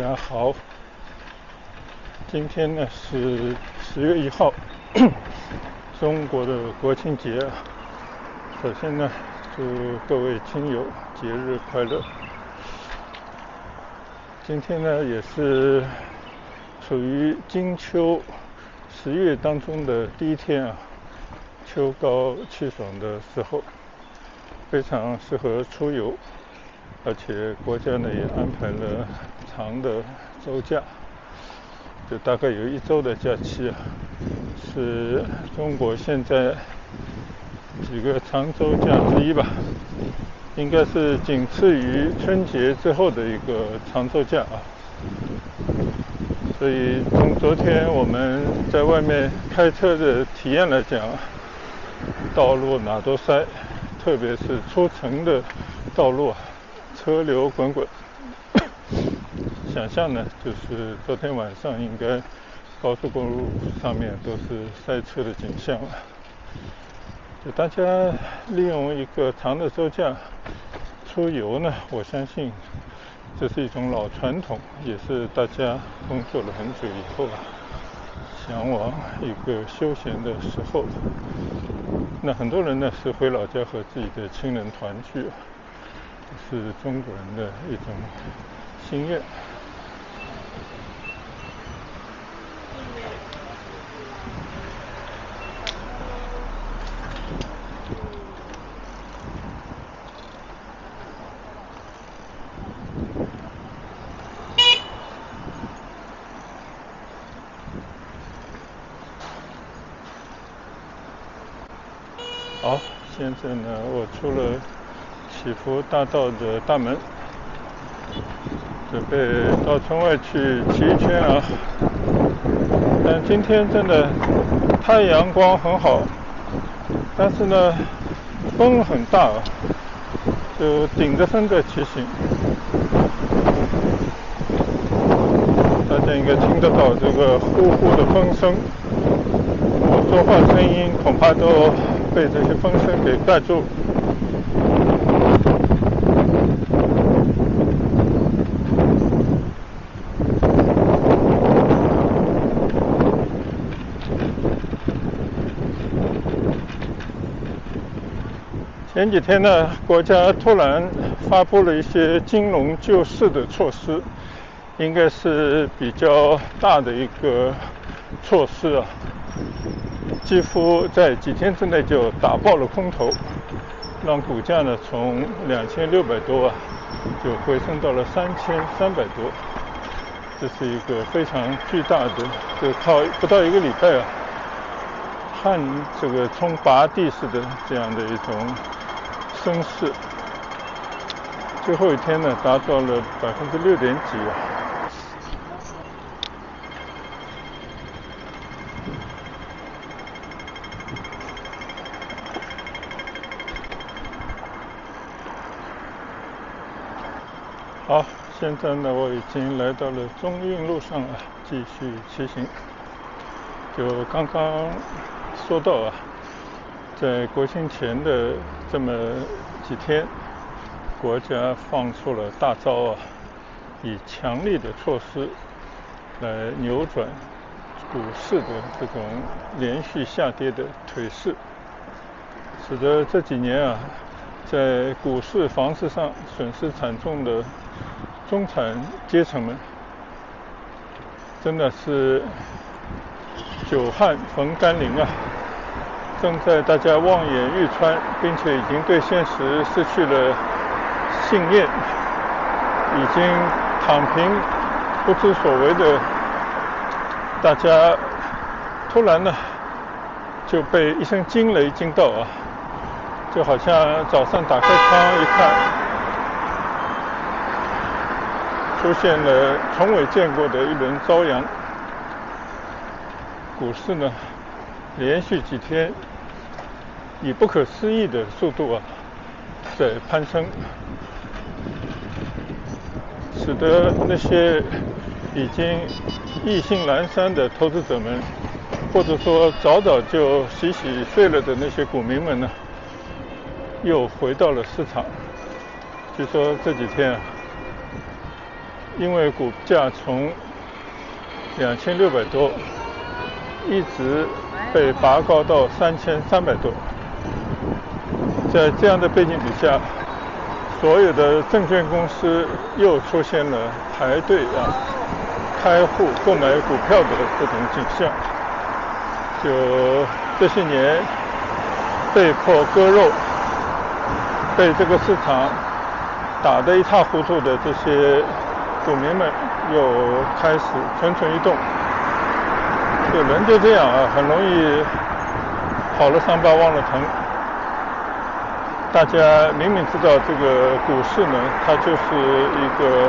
家好，今天呢是10月1号，中国的国庆节。首先呢，祝各位亲友节日快乐。今天呢也是处于金秋10月当中的第一天啊，秋高气爽的时候，非常适合出游。而且国家呢也安排了长的周假，就大概有1周的假期啊，是中国现在几个长周假之一吧，应该是仅次于春节之后的一个长周假啊。所以从昨天我们在外面开车的体验来讲，道路哪都塞，特别是出城的道路啊，车流滚滚。想象呢，就是昨天晚上应该高速公路上面都是塞车的景象了。就大家利用一个长的周假出游呢，我相信这是一种老传统，也是大家工作了很久以后向往一个休闲的时候。那很多人呢是回老家和自己的亲人团聚，是中国人的一种心愿。好，现在呢，我出了祈福大道的大门，准备到村外去骑一圈啊。但今天真的太阳光很好，但是呢，风很大，就顶着风在骑行。大家应该听得到这个呼呼的风声，我说话声音恐怕都被这些风声给盖住。前几天呢，国家突然发布了一些金融救市的措施，应该是比较大的一个措施啊，几乎在几天之内就打爆了空头，让股价呢从2600多就回升到了3300多，这是一个非常巨大的，就靠不到1个礼拜汉这个冲拔地似的这样的一种升势。最后一天呢达到了6.几好，现在呢我已经来到了中运路上了，继续骑行。就刚刚说到在国庆前的这么几天，国家放出了大招以强力的措施来扭转股市的这种连续下跌的颓势，使得这几年在股市、房市上损失惨重的中产阶层们，真的是久旱逢甘霖正在大家望眼欲穿，并且已经对现实失去了信念，已经躺平不知所为的大家，突然呢就被一声惊雷惊到就好像早上打开窗一看，出现了从未见过的一轮朝阳。股市呢连续几天以不可思议的速度在攀升，使得那些已经意兴阑珊的投资者们，或者说早就洗睡了的那些股民们呢，又回到了市场。据说这几天因为股价从2600多一直被拔高到3300多，在这样的背景底下，所有的证券公司又出现了排队开户购买股票的这种景象。就这些年被迫割肉，被这个市场打得一塌糊涂的这些股民们又开始蠢蠢欲动。就人就这样很容易好了伤疤忘了疼。大家明明知道这个股市呢，它就是一个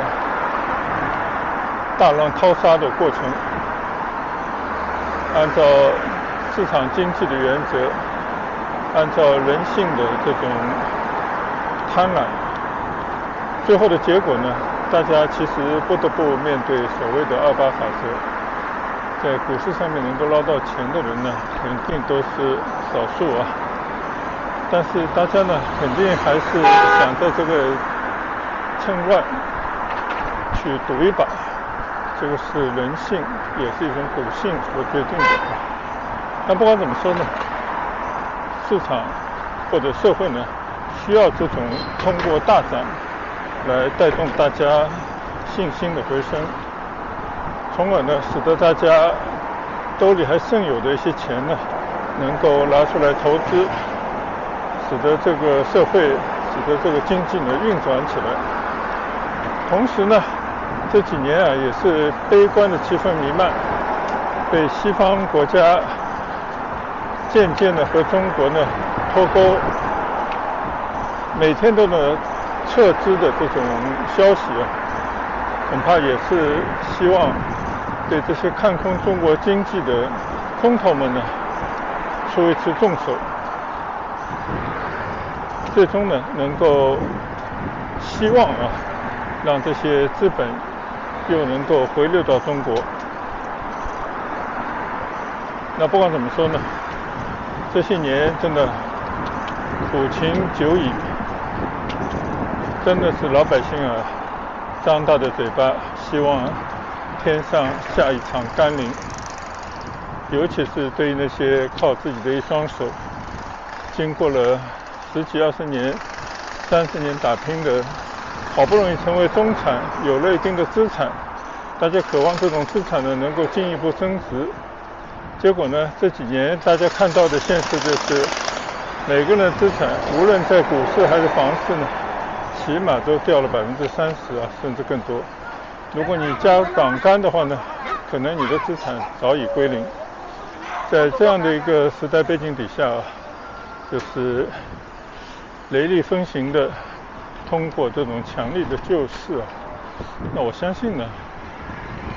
大浪淘沙的过程，按照市场经济的原则，按照人性的这种贪婪，最后的结果呢，大家其实不得不面对所谓的28法则。在股市上面能够捞到钱的人呢，肯定都是少数但是大家呢，肯定还是想在这个趁乱去赌一把，这个是人性，也是一种赌性所决定的。但不管怎么说呢，市场或者社会呢，需要这种通过大涨来带动大家信心的回升，从而呢，使得大家兜里还剩有的一些钱呢，能够拿出来投资，使得这个社会，使得这个经济呢运转起来。同时呢，这几年也是悲观的气氛弥漫，被西方国家渐渐的和中国呢脱钩，每天都能撤资的这种消息恐怕也是希望对这些看空中国经济的空头们呢出一次重手，最终呢能够希望让这些资本又能够回流到中国。那不管怎么说呢，这些年真的苦情久矣，真的是老百姓张大的嘴巴，希望天上下一场甘霖。尤其是对于那些靠自己的一双手，经过了10几20年、30年打拼的，好不容易成为中产，有了一定的资产，大家渴望这种资产呢能够进一步增值。结果呢，这几年大家看到的现实就是，每个人的资产，无论在股市还是房市呢，起码都掉了30%甚至更多。如果你加杠杆的话呢，可能你的资产早已归零。在这样的一个时代背景底下就是雷厉风行的通过这种强力的救市那我相信呢，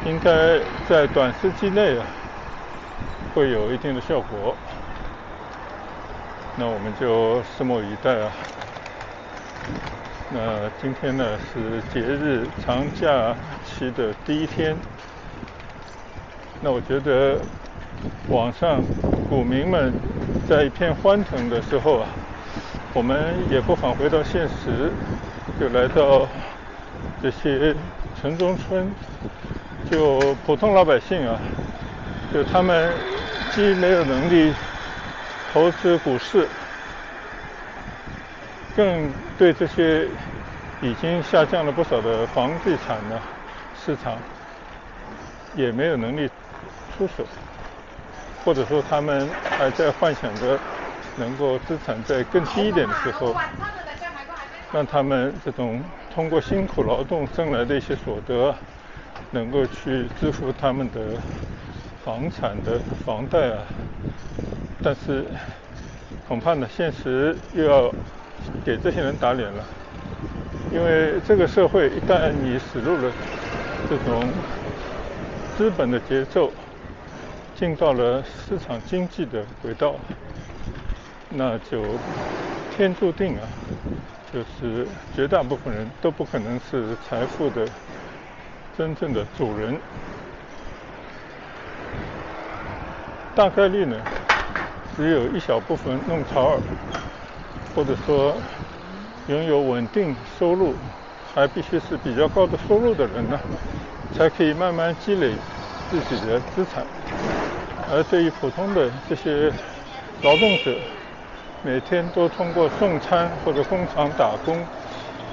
应该在短时期内会有一定的效果。那我们就拭目以待那今天呢是节日长假期的第一天，那我觉得网上股民们在一片欢腾的时候我们也不妨回到现实，就来到这些城中村，就普通老百姓就他们既没有能力投资股市，更对这些已经下降了不少的房地产市场也没有能力出手，或者说他们还在幻想着能够资产在更低一点的时候，让他们这种通过辛苦劳动挣来的一些所得能够去支付他们的房产的房贷但是恐怕呢现实又要给这些人打脸了，因为这个社会一旦你驶入了这种资本的节奏，进到了市场经济的轨道，那就天注定就是绝大部分人都不可能是财富的真正的主人。大概率呢，只有一小部分弄潮儿，或者说拥有稳定收入还必须是比较高的收入的人呢，才可以慢慢积累自己的资产。而对于普通的这些劳动者，每天都通过送餐或者工厂打工，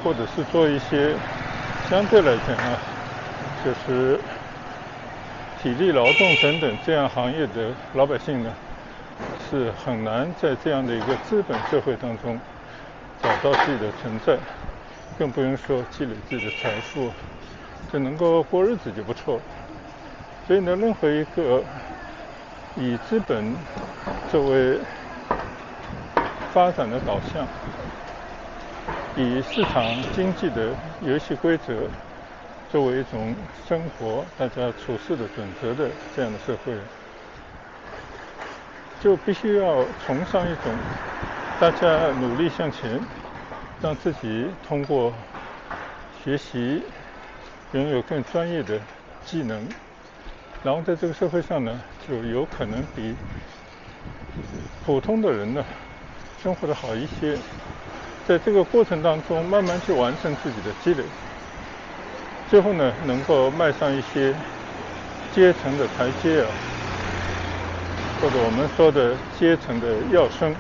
或者是做一些相对来讲啊，就是体力劳动等等这样行业的老百姓呢，是很难在这样的一个资本社会当中找到自己的存在，更不用说积累自己的财富，就能够过日子就不错。所以呢，任何一个以资本作为发展的导向，以市场经济的游戏规则作为一种生活大家处事的准则的这样的社会，就必须要崇尚一种大家努力向前，让自己通过学习拥有更专业的技能，然后在这个社会上呢，就有可能比普通的人呢生活的好一些。在这个过程当中慢慢去完成自己的积累，最后呢能够迈上一些阶层的台阶啊，或者我们说的阶层的跃升，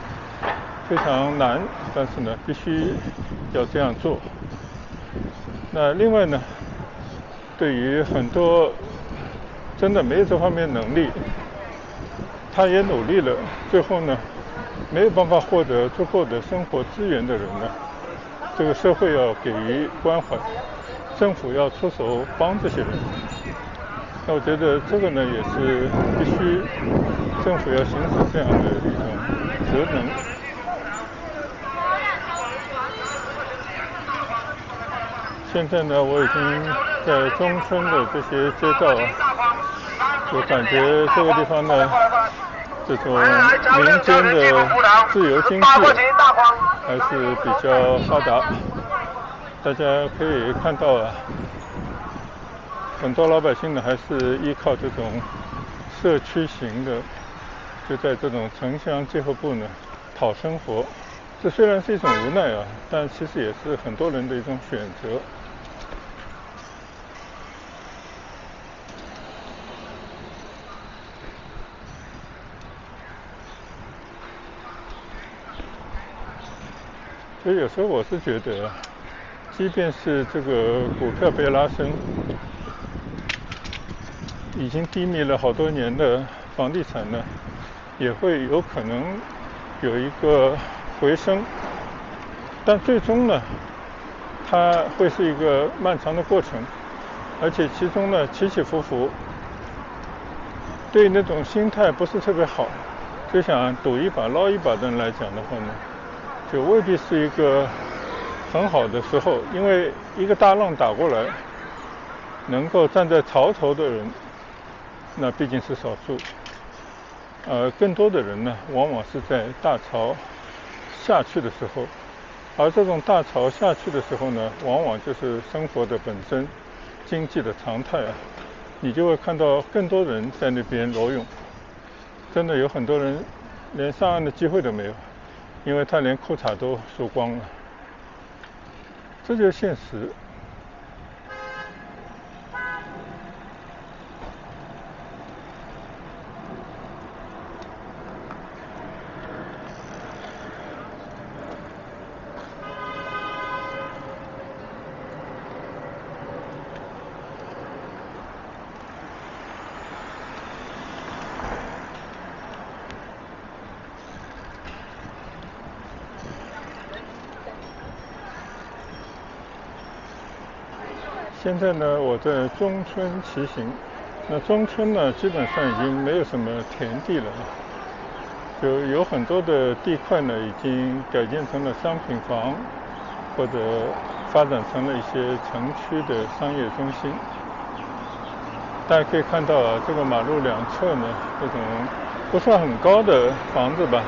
非常难，但是呢必须要这样做。那另外呢，对于很多真的没有这方面能力，他也努力了，最后呢没有办法获得足够的生活资源的人呢，这个社会要给予关怀，政府要出手帮这些人。那我觉得这个呢也是必须政府要行使这样的一种职能。现在呢我已经在中村的这些街道就感觉这个地方呢这种民间的自由经济还是比较发达。大家可以看到啊，很多老百姓呢还是依靠这种社区型的，就在这种城乡结合部呢讨生活。这虽然是一种无奈啊，但其实也是很多人的一种选择。所以有时候我是觉得，即便是这个股票被拉升，已经低迷了好多年的房地产呢，也会有可能有一个回升，但最终呢，它会是一个漫长的过程，而且其中呢起起伏伏。对那种心态不是特别好，就想赌一把捞一把的人来讲的话呢，就未必是一个很好的时候，因为一个大浪打过来，能够站在潮头的人，那毕竟是少数，更多的人呢，往往是在大潮下去的时候，而这种大潮下去的时候呢，往往就是生活的本身，经济的常态啊，你就会看到更多人在那边裸泳，真的有很多人连上岸的机会都没有，因为他连裤衩都输光了，这就是现实。现在呢，我在中村骑行。那中村呢，基本上已经没有什么田地了，就有很多的地块呢，已经改建成了商品房，或者发展成了一些城区的商业中心。大家可以看到啊，这个马路两侧呢，这种不算很高的房子吧，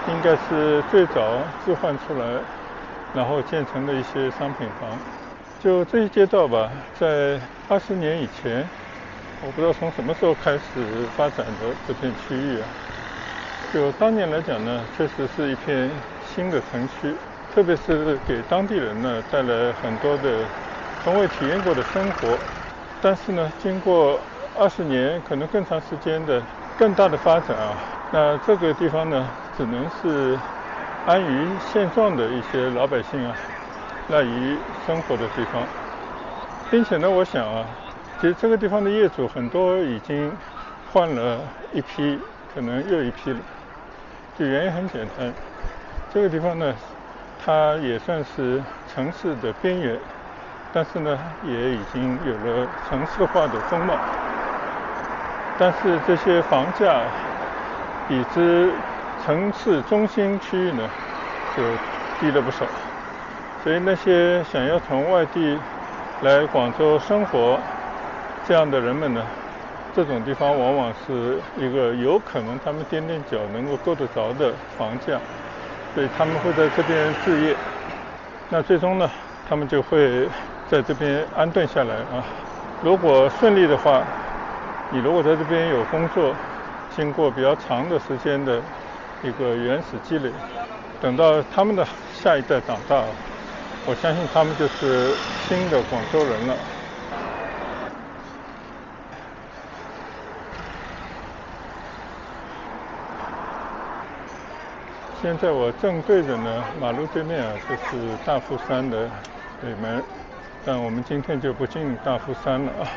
应该是最早置换出来，然后建成的一些商品房。就这些街道吧，在20年以前，我不知道从什么时候开始发展的这片区域啊，就当年来讲呢，确实是一片新的城区。特别是给当地人呢带来很多的从未体验过的生活。但是呢，经过20年可能更长时间的更大的发展啊，那这个地方呢，只能是安于现状的一些老百姓啊，赖以生活的地方。并且呢，我想啊，其实这个地方的业主很多已经换了一批，可能又一批了。这原因很简单，这个地方呢，它也算是城市的边缘，但是呢，也已经有了城市化的风貌。但是这些房价比之城市中心区域呢，就低了不少。所以那些想要从外地来广州生活这样的人们呢，这种地方往往是一个有可能他们踮脚能够够得着的房价，所以他们会在这边置业。那最终呢，他们就会在这边安顿下来啊。如果顺利的话，你如果在这边有工作，经过比较长的时间的一个原始积累，等到他们的下一代长大，我相信他们就是新的广州人了。现在我正对着呢，马路对面啊，就是大夫山的北门，但我们今天就不进大夫山了啊，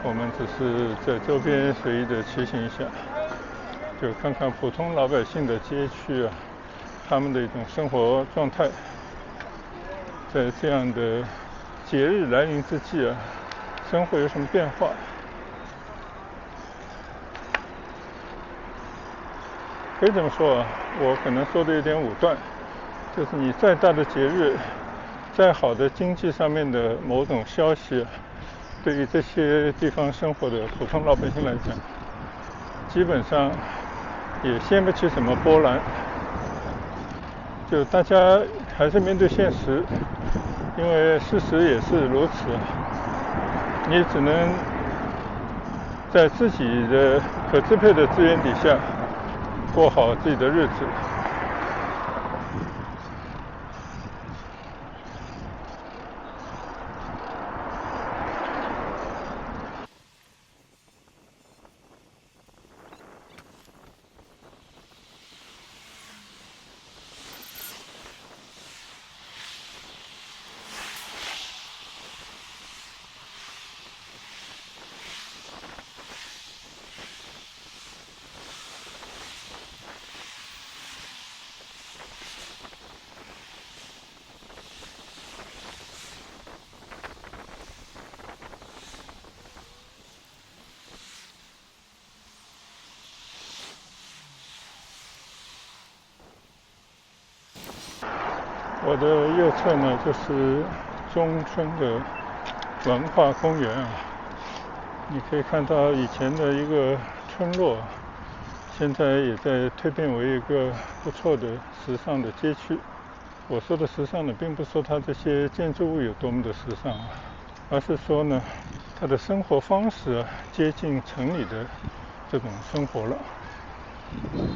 我们只是在周边随意的骑行一下，就看看普通老百姓的街区啊，他们的一种生活状态。在这样的节日来临之际啊，生活有什么变化？可以这么说啊，我可能说的有点武断，就是你再大的节日，再好的经济上面的某种消息，对于这些地方生活的普通老百姓来讲，基本上也掀不起什么波澜。就大家还是面对现实，因为事实也是如此，你只能在自己的可支配的资源底下过好自己的日子。我的右侧呢，就是中村的文化公园啊。你可以看到以前的一个村落，现在也在蜕变为一个不错的时尚的街区。我说的时尚呢，并不是说它这些建筑物有多么的时尚啊，而是说呢，它的生活方式啊，接近城里的这种生活了。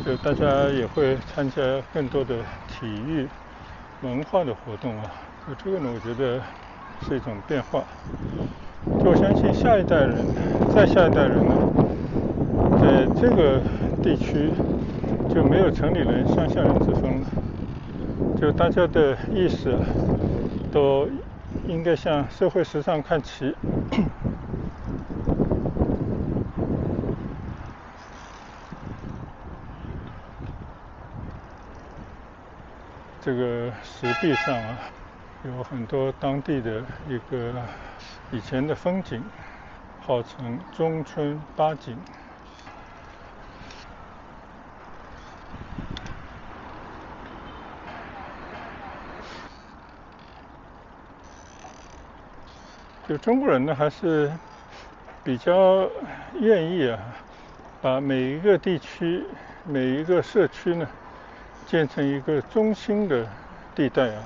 就大家也会参加更多的体育文化的活动啊，就这个呢，我觉得是一种变化。就我相信下一代人，再下一代人呢，在这个地区就没有城里人、乡下人之分了。就大家的意识啊，都应该向社会时尚看齐。这个石壁上啊，有很多当地的一个以前的风景，号称中村八景。就中国人呢，还是比较愿意啊，把每一个地区、每一个社区呢，建成一个中心的地带啊，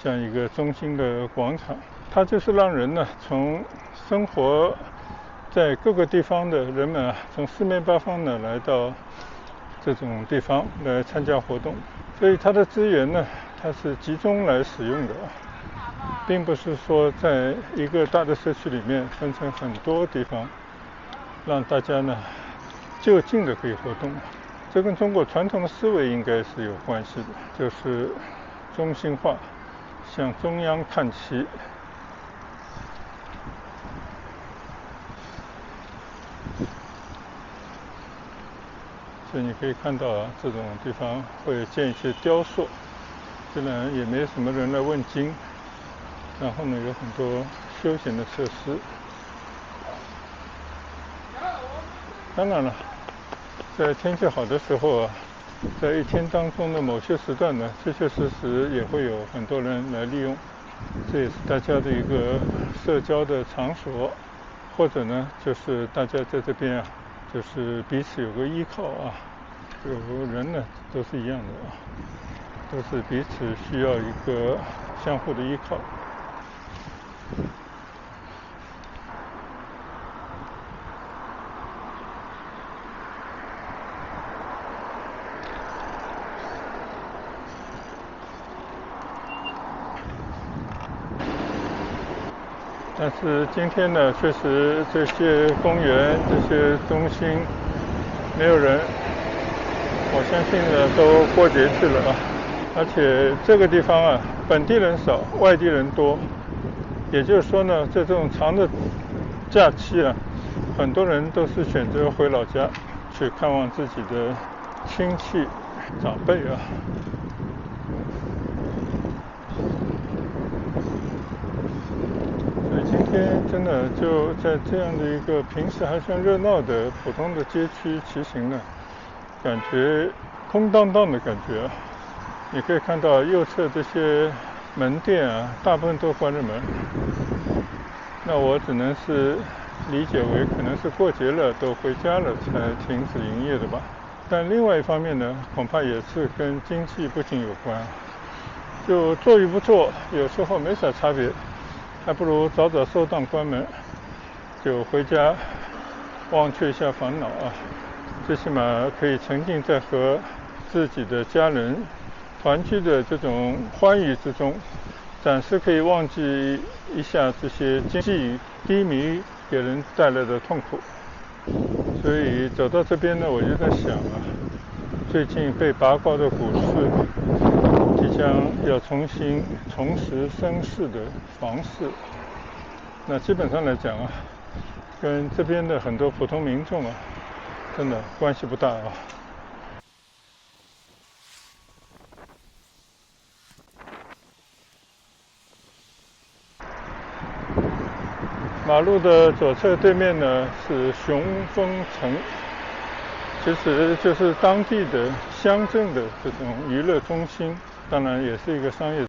像一个中心的广场。它就是让人呢，从生活在各个地方的人们啊，从四面八方呢来到这种地方来参加活动。所以它的资源呢，它是集中来使用的，并不是说在一个大的社区里面分成很多地方，让大家呢就近的可以活动。这跟中国传统的思维应该是有关系的，就是中心化，向中央看齐。所以你可以看到啊，这种地方会建一些雕塑，虽然也没什么人来问津，然后呢有很多休闲的设施。当然了，在天气好的时候啊，在一天当中的某些时段呢，确确实实也会有很多人来利用，这也是大家的一个社交的场所，或者呢就是大家在这边啊，就是彼此有个依靠啊。有人呢都是一样的啊，都是彼此需要一个相互的依靠。但是今天呢，确实这些公园、这些中心没有人，我相信呢都过节去了啊。而且这个地方啊，本地人少，外地人多，也就是说呢，在这种长的假期啊，很多人都是选择回老家去看望自己的亲戚长辈啊。所以今天真的就在这样的一个平时还算热闹的普通的街区骑行呢，感觉空荡荡的感觉啊。你可以看到右侧这些门店啊，大部分都关着门。那我只能是理解为可能是过节了都回家了才停止营业的吧。但另外一方面呢，恐怕也是跟经济不仅有关，就做与不做有时候没啥差别，还不如早早收档关门，就回家忘却一下烦恼啊，最起码可以沉浸在和自己的家人团聚的这种欢愉之中，暂时可以忘记一下这些经济低迷给人带来的痛苦。所以走到这边呢，我就在想啊，最近被拔高的股市即将要重新重拾升势的房市，那基本上来讲啊，跟这边的很多普通民众啊，真的关系不大啊。马路的左侧对面呢是雄风城，其实就是当地的乡镇的这种娱乐中心，当然也是一个商业，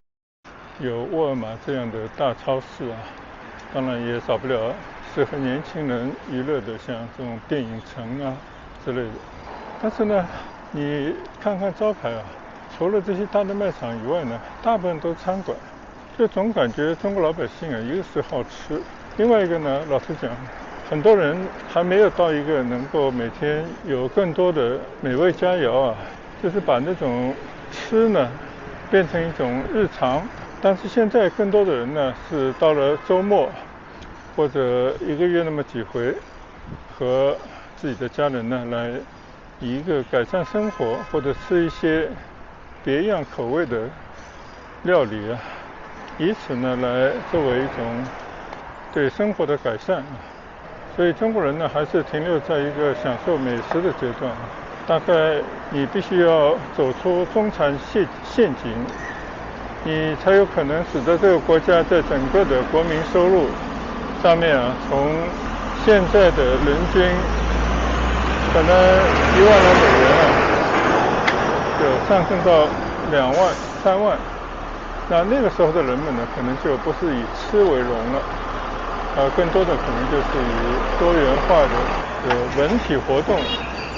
有沃尔玛这样的大超市啊，当然也少不了适合年轻人娱乐的，像这种电影城啊之类的。但是呢，你看看招牌啊，除了这些大的卖场以外呢，大部分都是餐馆，就总感觉中国老百姓啊，一个是好吃，另外一个呢，老实讲，很多人还没有到一个能够每天有更多的美味佳肴啊，就是把那种吃呢变成一种日常。但是现在更多的人呢，是到了周末或者一个月那么几回，和自己的家人呢来以一个改善生活或者吃一些别样口味的料理啊，以此呢来作为一种对生活的改善。所以中国人呢还是停留在一个享受美食的阶段，大概你必须要走出中产陷阱，你才有可能使得这个国家在整个的国民收入上面啊，从现在的人均可能12000-20000啊，就上升到2万、3万。那个时候的人们呢，可能就不是以吃为荣了，更多的可能就是以多元化的文体活动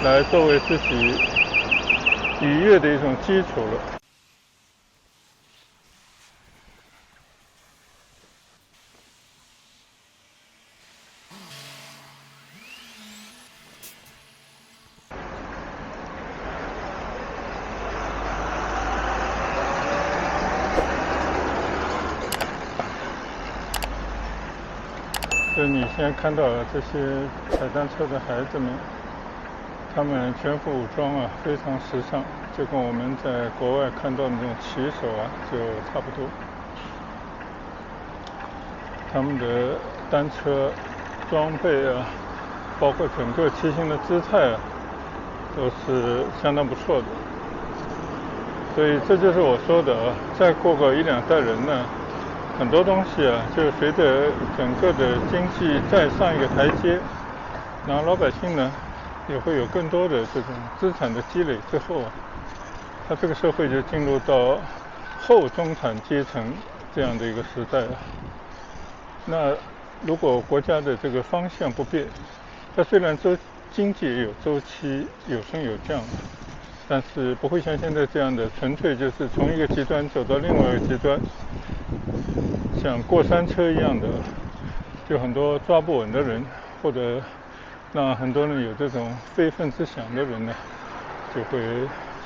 来作为自己愉悦的一种基础了。现在看到这些踩单车的孩子们，他们全副武装啊，非常时尚，就跟我们在国外看到的那种骑手啊就差不多。他们的单车装备啊，包括整个骑行的姿态啊，都是相当不错的。所以这就是我说的啊，再过个1-2代人呢，很多东西啊，就随着整个的经济再上一个台阶，然后老百姓呢也会有更多的这种资产的积累之后啊，他这个社会就进入到后中产阶层这样的一个时代了。那如果国家的这个方向不变，它虽然经济也有周期，有升有降，但是不会像现在这样的纯粹就是从一个极端走到另外一个极端，像过山车一样的，就很多抓不稳的人，或者让很多人有这种非分之想的人呢，就会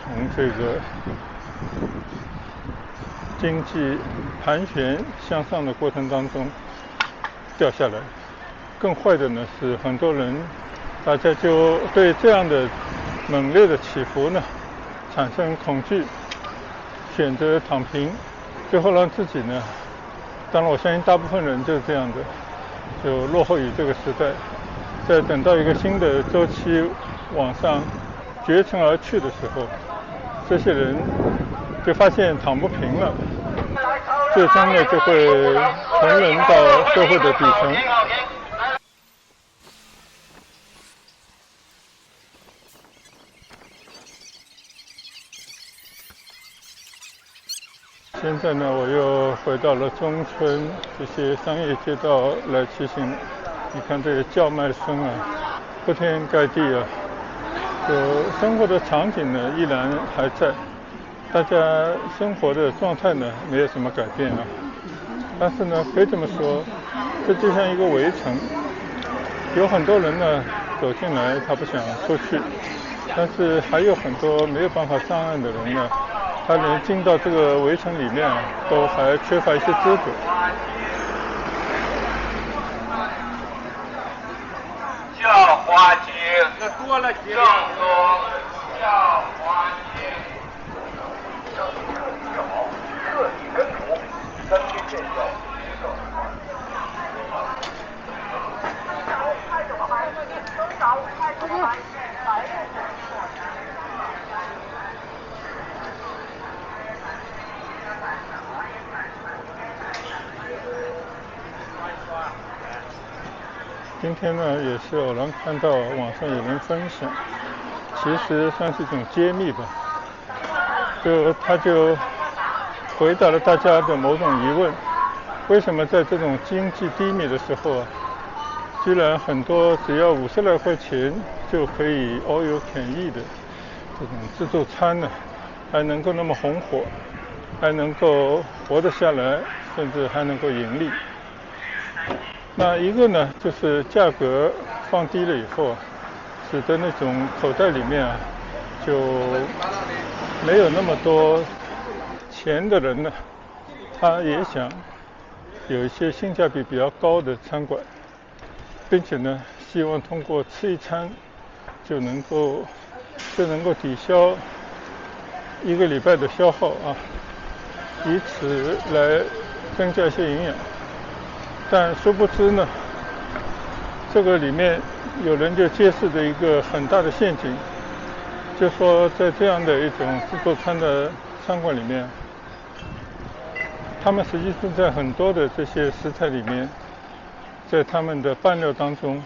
从这个经济盘旋向上的过程当中掉下来。更坏的呢是很多人，大家就对这样的猛烈的起伏呢产生恐惧，选择躺平，最后让自己呢，当然我相信大部分人就是这样的，就落后于这个时代。在等到一个新的周期往上绝尘而去的时候，这些人就发现躺不平了，最终呢就会沉沦到社会的底层。现在呢，我又回到了中村这些商业街道来骑行。你看这些叫卖声啊，铺天盖地啊，生活的场景呢依然还在，大家生活的状态呢没有什么改变啊。但是呢，可以这么说，这就像一个围城，有很多人呢走进来，他不想出去，但是还有很多没有办法上岸的人呢，他连进到这个围城里面都还缺乏一些资格。叫花街，那多了几个。叫花街。特体根土，3天见效。今天呢，也是偶然看到网上有人分享，其实算是一种揭秘吧。他就回答了大家的某种疑问：为什么在这种经济低迷的时候啊，居然很多只要50来块钱就可以 all you can eat 的这种自助餐呢，还能够那么红火，还能够活得下来，甚至还能够盈利？那一个呢，就是价格放低了以后啊，使得那种口袋里面啊，就没有那么多钱的人呢，他也想有一些性价比比较高的餐馆，并且呢，希望通过吃一餐就能够抵消1个礼拜的消耗啊，以此来增加一些营养。但殊不知呢，这个里面有人就揭示着一个很大的陷阱，就说在这样的一种自助餐的餐馆里面，他们实际上在很多的这些食材里面，在他们的拌料当中，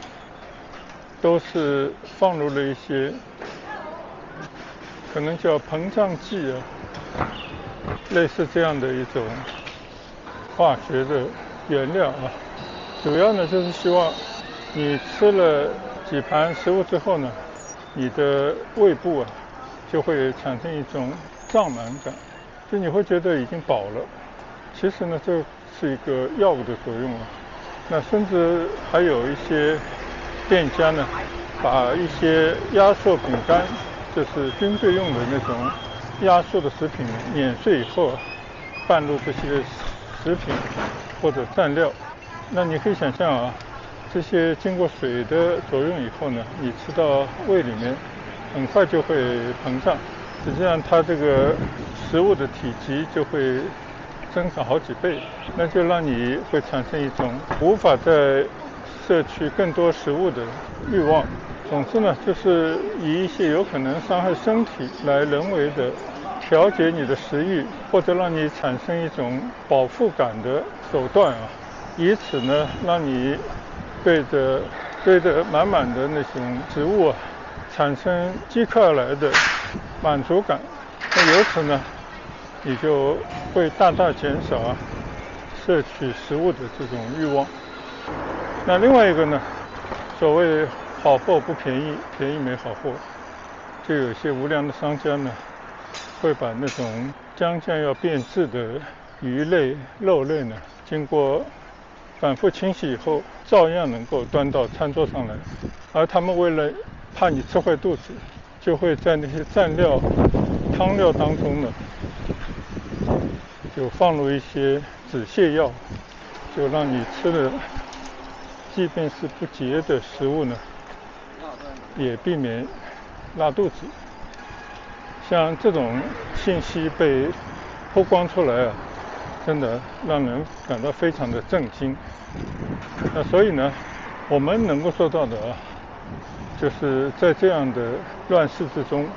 都是放入了一些可能叫膨胀剂啊，类似这样的一种化学的原料啊，主要呢就是希望你吃了几盘食物之后呢，你的胃部啊就会产生一种胀满感，就你会觉得已经饱了。其实呢，这是一个药物的作用啊。那甚至还有一些店家呢，把一些压缩饼干，就是军队用的那种压缩的食品碾碎以后拌入这些食品或者蘸料。那你可以想象啊，这些经过水的作用以后呢，你吃到胃里面，很快就会膨胀。实际上，它这个食物的体积就会增长好几倍，那就让你会产生一种无法再摄取更多食物的欲望。总之呢，就是以一些有可能伤害身体来人为的调节你的食欲，或者让你产生一种饱腹感的手段啊，以此呢，让你对着满满的那种食物啊，产生即刻而来的满足感。那由此呢，你就会大大减少摄取食物的这种欲望。那另外一个呢，所谓好货不便宜，便宜没好货，就有些无良的商家呢，会把那种将要变质的鱼类、肉类呢，经过反复清洗以后，照样能够端到餐桌上来。而他们为了怕你吃坏肚子，就会在那些蘸料、汤料当中呢，就放入一些止泻药，就让你吃的，即便是不洁的食物呢，也避免拉肚子。像这种信息被曝光出来啊，真的让人感到非常的震惊。那所以呢，我们能够做到的就是在这样的乱世之中，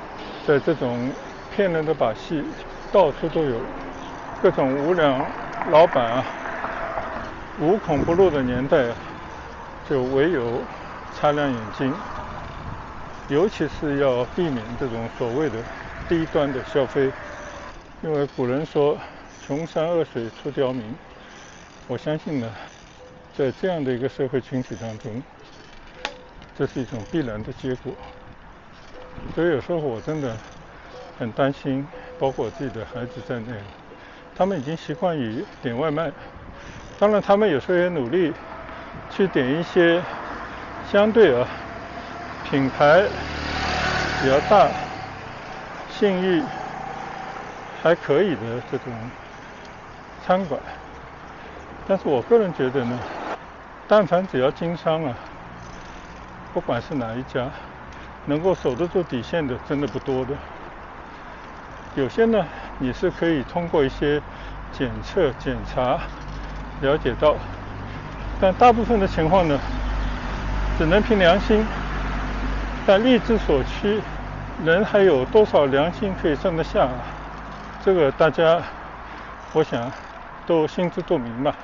在这种骗人的把戏到处都有，各种无良老板无孔不入的年代就唯有擦亮眼睛，尤其是要避免这种所谓的低端的消费。因为古人说穷山恶水出刁民，我相信呢，在这样的一个社会群体当中，这是一种必然的结果。所以有时候我真的很担心，包括我自己的孩子在内，他们已经习惯于点外卖。当然他们有时候也努力去点一些相对品牌比较大、信誉还可以的这种餐馆。但是我个人觉得呢，但凡只要经商不管是哪一家，能够守得住底线的真的不多的。有些呢，你是可以通过一些检测、检查了解到，但大部分的情况呢，只能凭良心。但力之所趋，人还有多少良心可以剩得下这个大家，我想都心知肚明吧。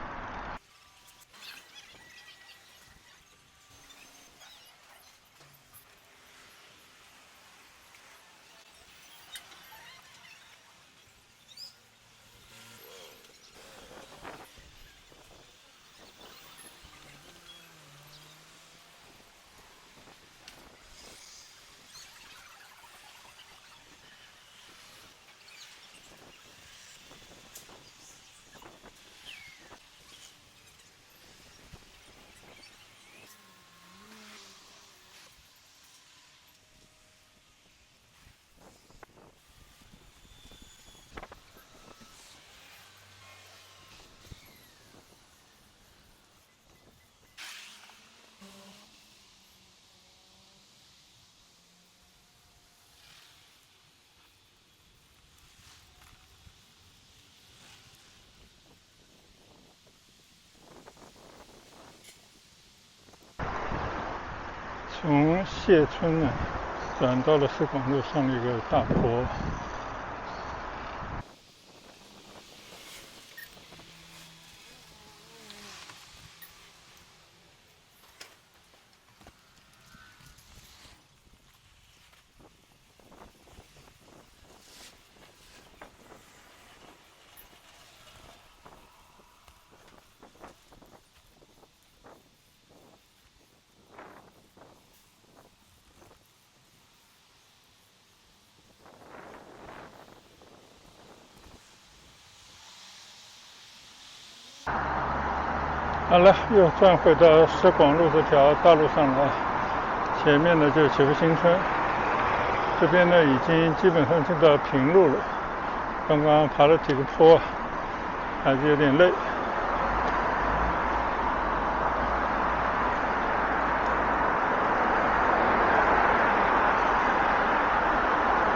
从谢村转到了市广路上的一个大坡。好了，又转回到市广路这条大路上了。前面呢就是祈福新村，这边呢已经基本上进到平路了。刚刚爬了几个坡，还是有点累。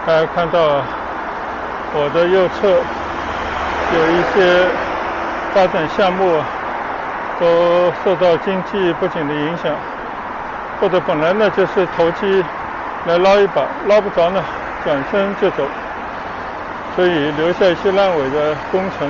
大家看到我的右侧有一些发展项目都受到经济不景的影响，或者本来呢就是投机来捞一把，捞不着呢转身就走，所以留下一些烂尾的工程。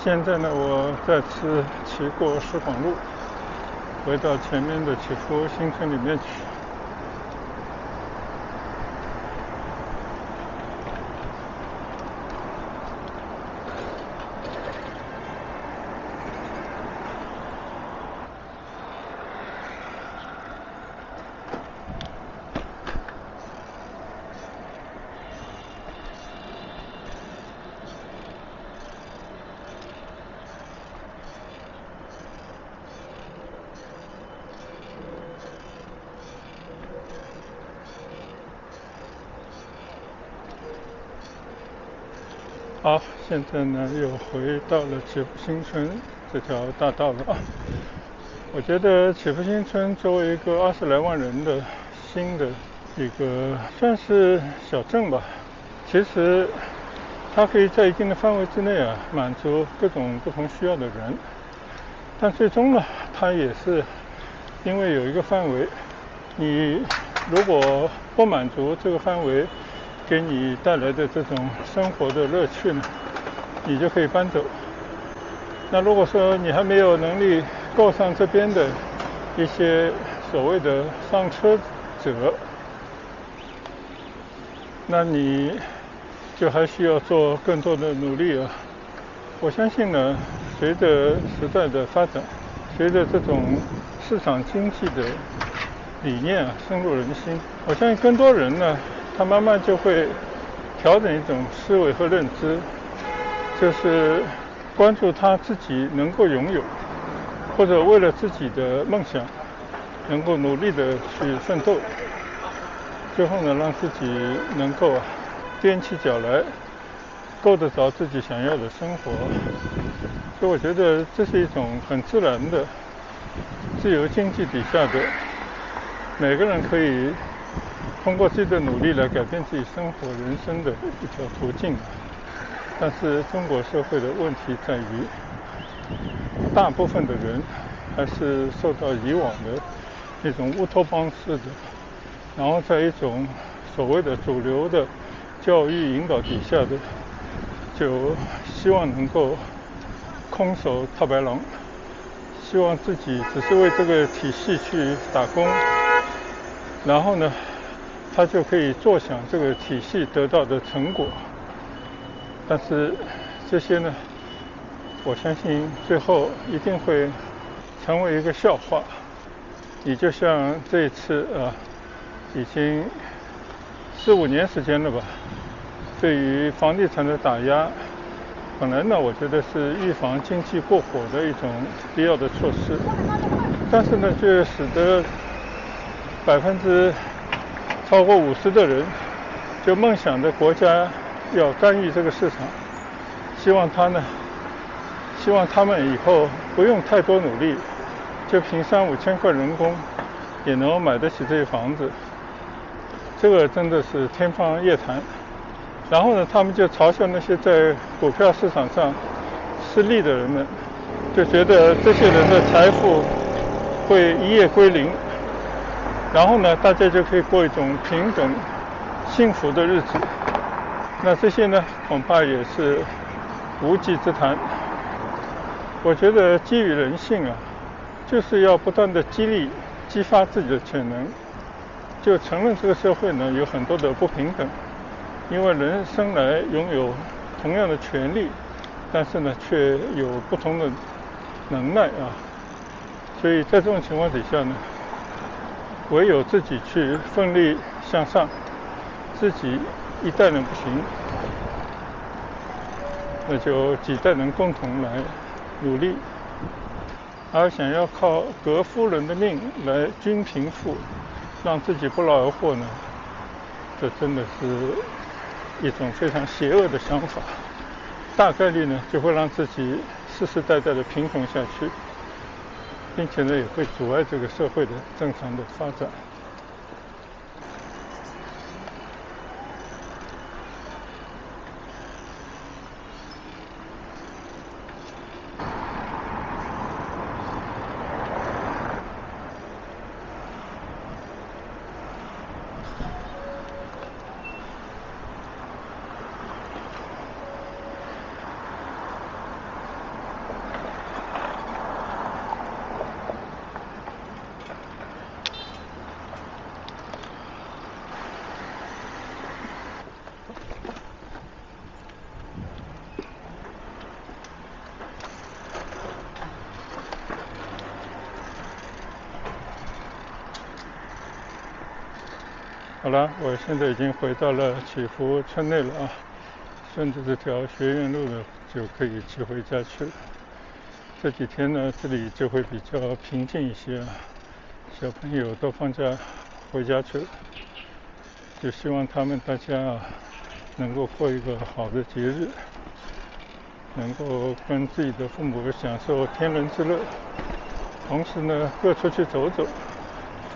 现在呢，我再次骑过石广路，回到前面的祈福新村里面去。好，现在呢又回到了祈福新村这条大道了。我觉得祈福新村作为一个20来万人的新的一个算是小镇吧，其实它可以在一定的范围之内满足各种不同需要的人，但最终呢，它也是因为有一个范围，你如果不满足这个范围给你带来的这种生活的乐趣呢，你就可以搬走。那如果说你还没有能力够上这边的一些所谓的上车者，那你就还需要做更多的努力啊。我相信呢，随着时代的发展，随着这种市场经济的理念深入人心，我相信更多人呢，他慢慢就会调整一种思维和认知，就是关注他自己能够拥有，或者为了自己的梦想能够努力的去奋斗，最后呢让自己能够踮起脚来够得着自己想要的生活。所以我觉得这是一种很自然的自由经济底下的每个人可以通过自己的努力来改变自己生活人生的一条途径。但是中国社会的问题在于，大部分的人还是受到以往的那种乌托邦式的，然后在一种所谓的主流的教育引导底下的，就希望能够空手套白狼，希望自己只是为这个体系去打工，然后呢他就可以坐享这个体系得到的成果。但是这些呢，我相信最后一定会成为一个笑话。你就像这一次已经4、5年时间了吧，对于房地产的打压，本来呢我觉得是预防经济过火的一种必要的措施，但是呢却使得超过50%的人就梦想着国家要干预这个市场，希望他们以后不用太多努力，就凭3、5千块人工也能够买得起这些房子，这个真的是天方夜谭。然后呢，他们就嘲笑那些在股票市场上失利的人们，就觉得这些人的财富会一夜归零，然后呢，大家就可以过一种平等、幸福的日子。那这些呢，恐怕也是无稽之谈。我觉得基于人性就是要不断的激发自己的潜能，就承认这个社会呢有很多的不平等，因为人生来拥有同样的权利，但是呢却有不同的能耐所以在这种情况底下呢，唯有自己去奋力向上，自己一代人不行，那就几代人共同来努力。而想要靠革夫人的命来均贫富，让自己不劳而获呢，这真的是一种非常邪恶的想法，大概率呢就会让自己世世代代的贫穷下去，并且呢也会阻碍这个社会的正常的发展。好了，我现在已经回到了祈福村内了啊，顺着这条学院路呢就可以骑回家去了。这几天呢，这里就会比较平静一些啊，小朋友都放假回家去了，就希望他们大家啊能够过一个好的节日，能够跟自己的父母享受天伦之乐，同时呢各出去走走，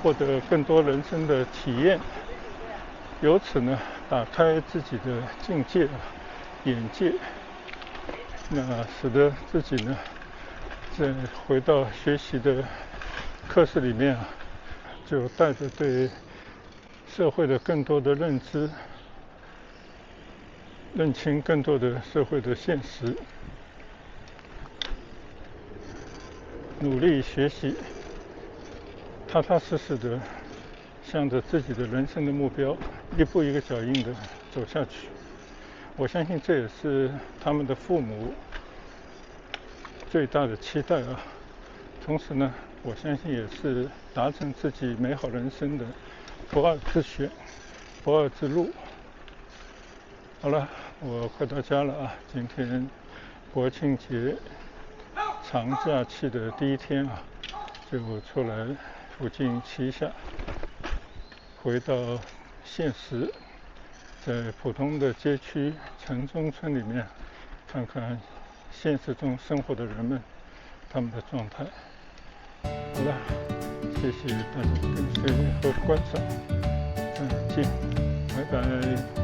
获得更多人生的体验，由此呢打开自己的境界眼界，那使得自己呢再回到学习的课室里面啊，就带着对社会的更多的认知，认清更多的社会的现实，努力学习，踏踏实实的向着自己的人生的目标一步一个脚印的走下去。我相信这也是他们的父母最大的期待啊。同时呢，我相信也是达成自己美好人生的不二之选，不二之路。好了，我快到家了啊！今天国庆节长假期的第一天啊，就出来附近骑一下，回到现实，在普通的街区城中村里面看看现实中生活的人们他们的状态。好了，谢谢大家的跟随和观赏，再见，拜拜。